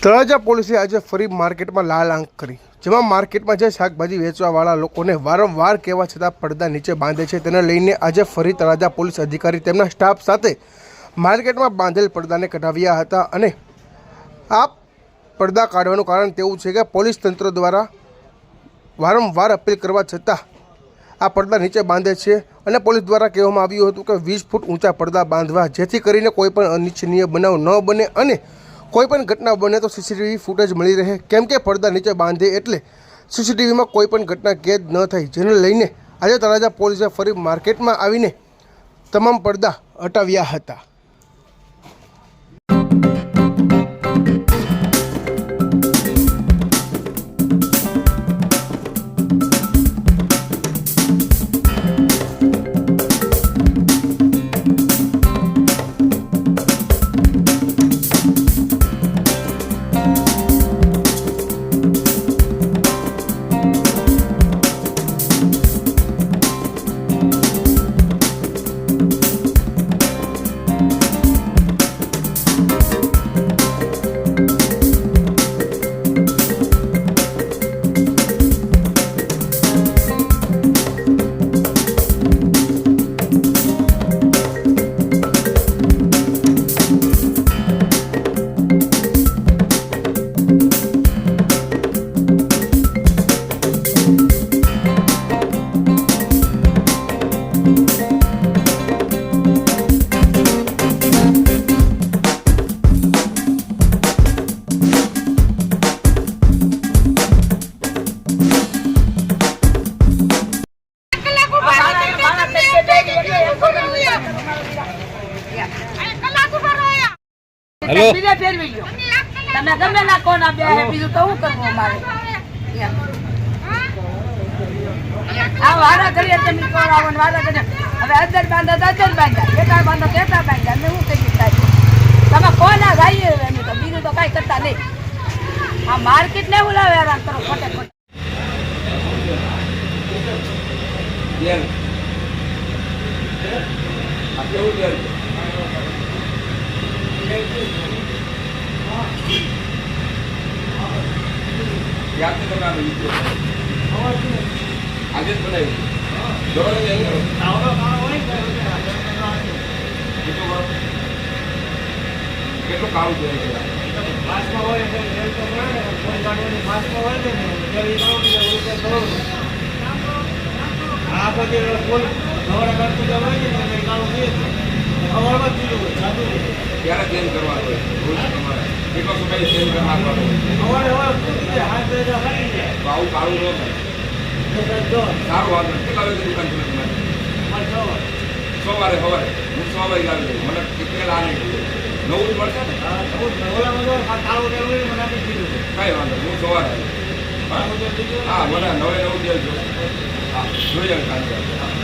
તળાજા પોલીસે આજે ફરી માર્કેટમાં લાલ આંખ કરી, જેમાં માર્કેટમાં જે શાકભાજી વેચવાવાળા લોકોને વારંવાર કહેવા છતાં પડદા નીચે બાંધે છે, તેને લઈને આજે ફરી તળાજા પોલીસ અધિકારી તેમના સ્ટાફ સાથે માર્કેટમાં બાંધેલ પડદાને કઢાવ્યા હતા. અને આ પડદા કાઢવાનું કારણ તેવું છે કે પોલીસ તંત્ર દ્વારા વારંવાર અપીલ કરવા છતાં આ પડદા નીચે બાંધે છે. અને પોલીસ દ્વારા કહેવામાં આવ્યું હતું કે 20 ફૂટ ઊંચા પડદા બાંધવા, જેથી કરીને કોઈ પણ અનિચ્છનીય બનાવ ન બને અને કોઈ પણ ઘટના બને તો સીસીટીવી ફૂટેજ મળી રહે. કેમ કે પડદા નીચે બાંધે એટલે સીસીટીવીમાં કોઈ પણ ઘટના કેદ ન થાય, જેને લઈને આજે તળાજા પોલીસે ફરી માર્કેટમાં આવીને તમામ પડદા હટાવ્યા હતા. હેલો બીજે ફેરવી ગયો તમે ગમે ના કોણ આ બે બીજું તો હું કરવું અમારે આ વારા કરીએ તમે કોણ આવો વારા કરીએ હવે અંદર બાંધા એકા બાંધા એકા બાંધા અમે શું કરી થાય તમે કોણ આ ગાઈએ અમે તો બીજું તો કાંઈ કરતા નહીં. આ માર્કેટ ને બોલાવે આરામ કરો ખોટે ખોટે. આજે બનાવી કેટલું કામ છે ક્યારે ચેન્જ કરવાનું હોય કેટલો સમય ચેન્જ કરવા આવું કાળું ન થાય. સારું વાંધો કેટલા વાગે દુકાન ખુલે તમારી? સવારે હું 6 વાગે આવી જઈશ. મને કેટલે આ નહીં નવું જ મળશે ને? કાંઈ વાંધો હું સવારે હા મને 9 દેજો. હા જોઈ જાય.